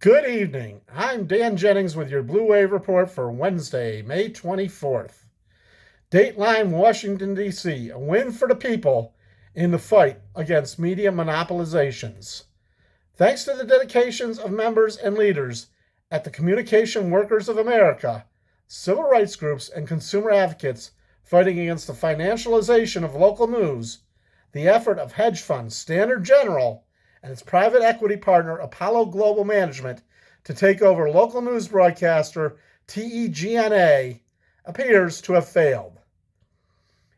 Good evening. I'm Dan Jennings with your Blue Wave Report for Wednesday, May 24th. Dateline, Washington, D.C. A win for the people in the fight against media monopolizations. Thanks to the dedications of members and leaders at the Communication Workers of America, civil rights groups, and consumer advocates fighting against the financialization of local news, the effort of hedge fund Standard General and its private equity partner Apollo Global Management to take over local news broadcaster TEGNA appears to have failed.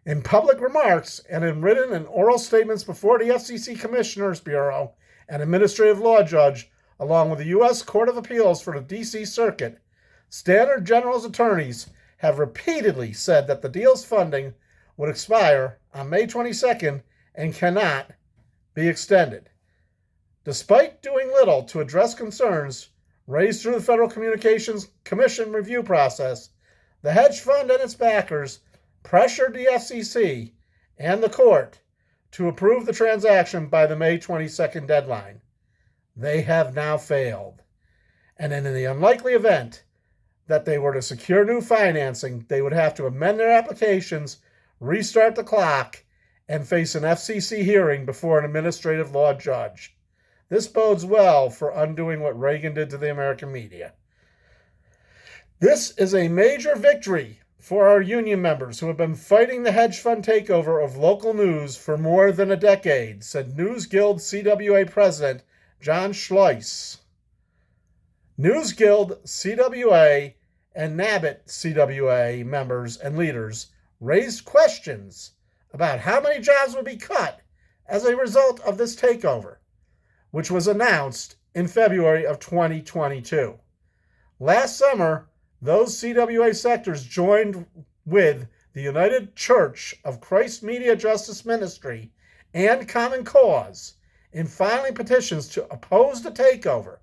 In public remarks and in written and oral statements before the FCC Commissioners Bureau and Administrative Law Judge, along with the U.S. Court of Appeals for the D.C. Circuit, Standard General's attorneys have repeatedly said that the deal's funding would expire on May 22nd and cannot be extended. Despite doing little to address concerns raised through the Federal Communications Commission review process, the hedge fund and its backers pressured the FCC and the court to approve the transaction by the May 22nd deadline. They have now failed. And in the unlikely event that they were to secure new financing, they would have to amend their applications, restart the clock, and face an FCC hearing before an administrative law judge. This bodes well for undoing what Reagan did to the American media. This is a major victory for our union members who have been fighting the hedge fund takeover of local news for more than a decade, said News Guild CWA President John Schleiss. News Guild CWA and NABIT CWA members and leaders raised questions about how many jobs would be cut as a result of this takeover, which was announced in February of 2022. Last summer, those CWA sectors joined with the United Church of Christ Media Justice Ministry and Common Cause in filing petitions to oppose the takeover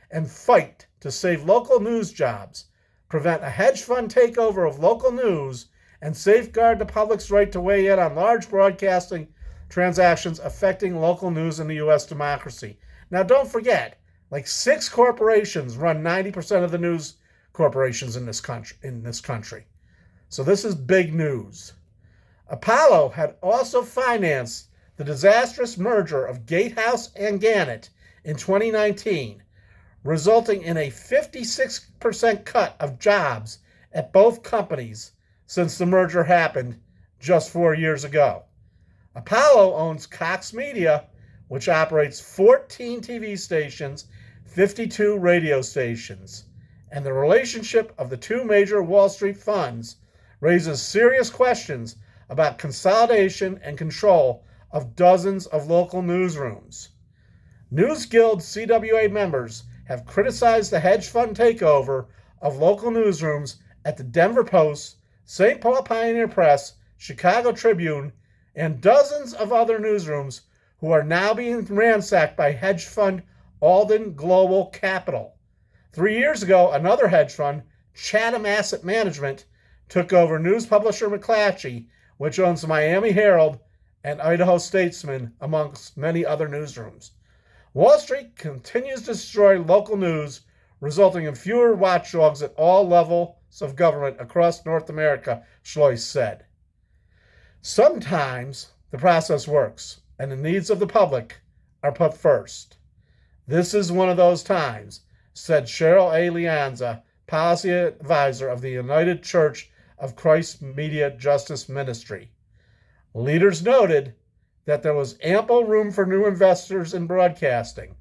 and fight to save local news jobs, prevent a hedge fund takeover of local news, and safeguard the public's right to weigh in on large broadcasting transactions affecting local news in the U.S. democracy. Now, don't forget, like 6 corporations run 90% of the news corporations in this country. So this is big news. Apollo had also financed the disastrous merger of Gatehouse and Gannett in 2019, resulting in a 56% cut of jobs at both companies since the merger happened just 4 years ago. Apollo owns Cox Media, which operates 14 TV stations, 52 radio stations, and the relationship of the two major Wall Street funds raises serious questions about consolidation and control of dozens of local newsrooms. News Guild CWA members have criticized the hedge fund takeover of local newsrooms at the Denver Post, St. Paul Pioneer Press, Chicago Tribune, and dozens of other newsrooms who are now being ransacked by hedge fund Alden Global Capital. 3 years ago, another hedge fund, Chatham Asset Management, took over news publisher McClatchy, which owns the Miami Herald and Idaho Statesman, amongst many other newsrooms. Wall Street continues to destroy local news, resulting in fewer watchdogs at all levels of government across North America, Schleiss said. Sometimes the process works, and the needs of the public are put first. This is one of those times, said Cheryl A. Lianza, policy advisor of the United Church of Christ Media Justice Ministry. Leaders noted that there was ample room for new investors in broadcasting,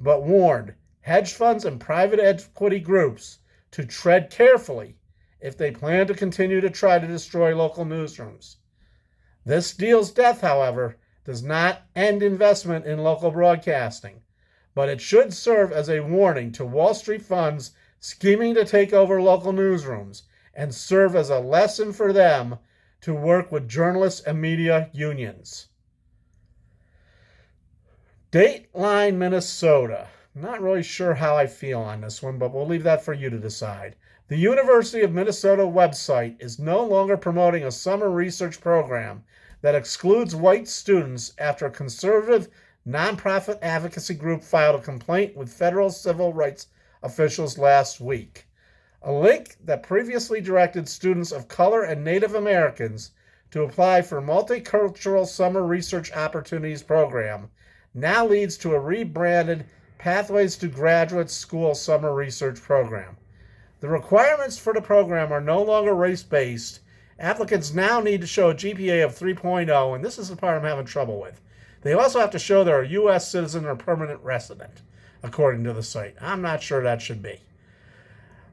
but warned hedge funds and private equity groups to tread carefully if they plan to continue to try to destroy local newsrooms. This deal's death, however, does not end investment in local broadcasting, but it should serve as a warning to Wall Street funds scheming to take over local newsrooms and serve as a lesson for them to work with journalists and media unions. Dateline, Minnesota. Not really sure how I feel on this one, but we'll leave that for you to decide. The University of Minnesota website is no longer promoting a summer research program that excludes white students after a conservative nonprofit advocacy group filed a complaint with federal civil rights officials last week. A link that previously directed students of color and Native Americans to apply for Multicultural Summer Research Opportunities Program now leads to a rebranded Pathways to Graduate School Summer Research Program. The requirements for the program are no longer race-based. Applicants now need to show a GPA of 3.0, and this is the part I'm having trouble with. They also have to show they're a U.S. citizen or permanent resident, according to the site. I'm not sure that should be.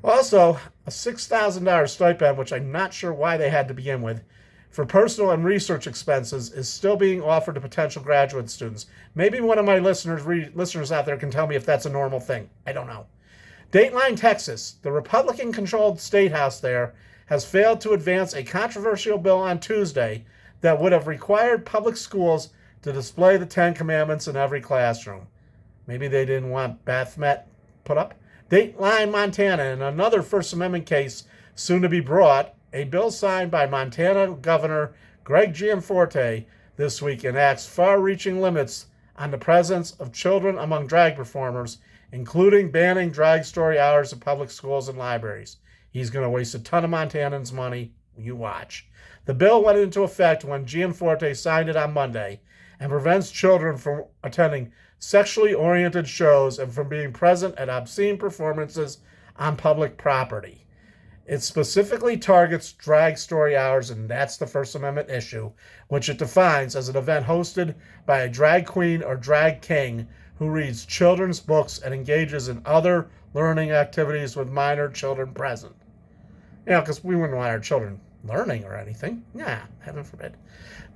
Also, a $6,000 stipend, which I'm not sure why they had to begin with, for personal and research expenses is still being offered to potential graduate students. Maybe one of my listeners out there can tell me if that's a normal thing. I don't know. Dateline, Texas. The Republican-controlled state house there has failed to advance a controversial bill on Tuesday that would have required public schools to display the Ten Commandments in every classroom. Maybe they didn't want Baphomet put up. Dateline, Montana. In another First Amendment case soon to be brought, a bill signed by Montana Governor Greg Gianforte this week enacts far-reaching limits on the presence of children among drag performers, including banning drag story hours at public schools and libraries. He's going to waste a ton of Montanans' money. You watch. The bill went into effect when Gianforte signed it on Monday and prevents children from attending sexually oriented shows and from being present at obscene performances on public property. It specifically targets drag story hours, and that's the First Amendment issue, which it defines as an event hosted by a drag queen or drag king who reads children's books and engages in other learning activities with minor children present. You know, because we wouldn't want our children learning or anything. Nah, heaven forbid.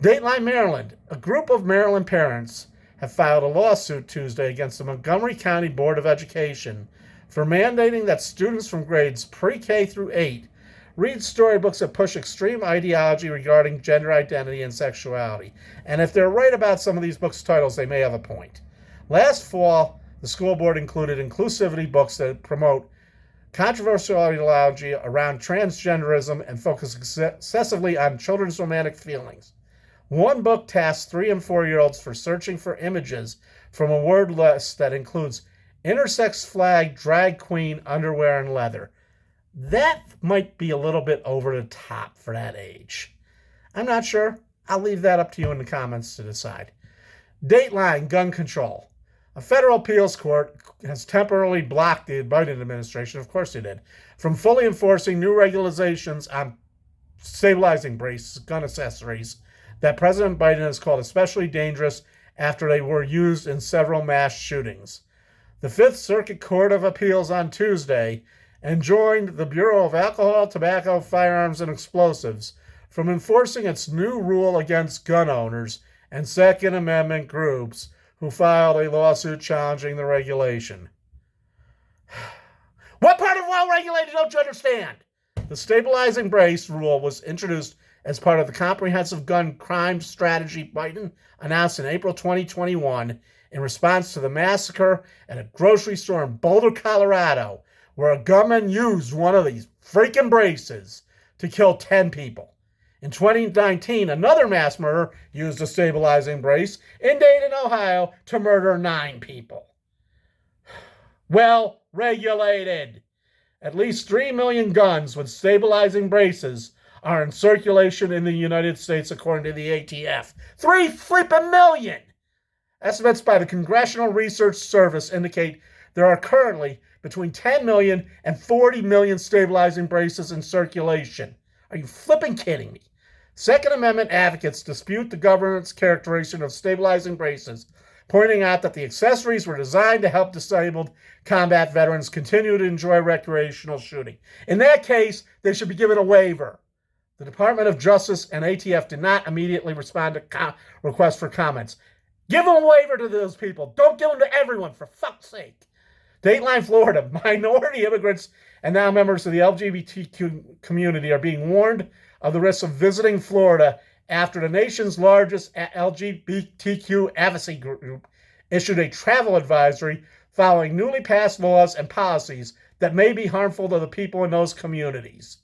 Dateline, Maryland. A group of Maryland parents have filed a lawsuit Tuesday against the Montgomery County Board of Education for mandating that students from grades pre-K through 8 read storybooks that push extreme ideology regarding gender identity and sexuality. And if they're right about some of these books' titles, they may have a point. Last fall, the school board included inclusivity books that promote controversial ideology around transgenderism and focus excessively on children's romantic feelings. One book tasks 3- and 4-year-olds for searching for images from a word list that includes intersex flag, drag queen, underwear, and leather. That might be a little bit over the top for that age. I'm not sure. I'll leave that up to you in the comments to decide. Dateline, gun control. A federal appeals court has temporarily blocked the Biden administration, of course they did, from fully enforcing new regulations on stabilizing braces, gun accessories, that President Biden has called especially dangerous after they were used in several mass shootings. The Fifth Circuit Court of Appeals on Tuesday enjoined the Bureau of Alcohol, Tobacco, Firearms, and Explosives from enforcing its new rule against gun owners and Second Amendment groups who filed a lawsuit challenging the regulation. What part of well-regulated don't you understand? The stabilizing brace rule was introduced as part of the comprehensive gun crime strategy Biden announced in April 2021 in response to the massacre at a grocery store in Boulder, Colorado, where a gunman used one of these freaking braces to kill 10 people. In 2019, another mass murder used a stabilizing brace in Dayton, Ohio, to murder 9 people. Well regulated. At least 3 million guns with stabilizing braces are in circulation in the United States, according to the ATF. 3 flippin' million! Estimates by the Congressional Research Service indicate there are currently between 10 million and 40 million stabilizing braces in circulation. Are you flipping kidding me? Second Amendment advocates dispute the government's characterization of stabilizing braces, pointing out that the accessories were designed to help disabled combat veterans continue to enjoy recreational shooting. In that case, they should be given a waiver. The Department of Justice and ATF did not immediately respond to requests for comments. Give them a waiver to those people. Don't give them to everyone, for fuck's sake. Dateline, Florida. Minority immigrants and now members of the LGBTQ community are being warned of the risks of visiting Florida after the nation's largest LGBTQ advocacy group issued a travel advisory following newly passed laws and policies that may be harmful to the people in those communities.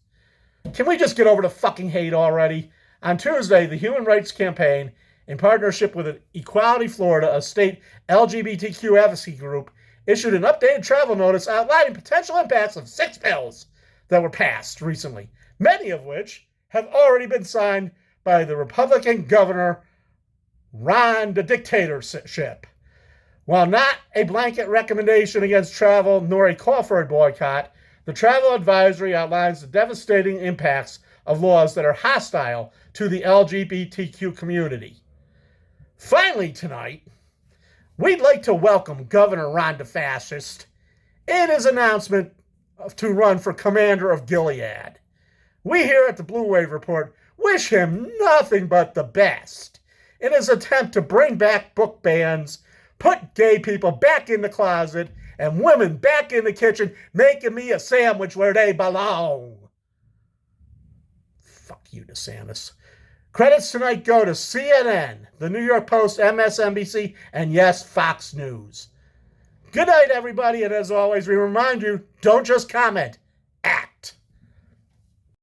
Can we just get over the fucking hate already? On Tuesday, the Human Rights Campaign, in partnership with Equality Florida, a state LGBTQ advocacy group, issued an updated travel notice outlining potential impacts of 6 bills that were passed recently, many of which have already been signed by the Republican governor, Ron the Dictatorship. While not a blanket recommendation against travel nor a call for a boycott, the travel advisory outlines the devastating impacts of laws that are hostile to the LGBTQ community. Finally tonight, we'd like to welcome Governor Ron DeFascist in his announcement to run for commander of Gilead. We here at the Blue Wave Report wish him nothing but the best in his attempt to bring back book bans, put gay people back in the closet, and women back in the kitchen making me a sandwich where they belong. Fuck you, DeSantis. Credits tonight go to CNN, the New York Post, MSNBC, and yes, Fox News. Good night, everybody, and as always, we remind you, don't just comment,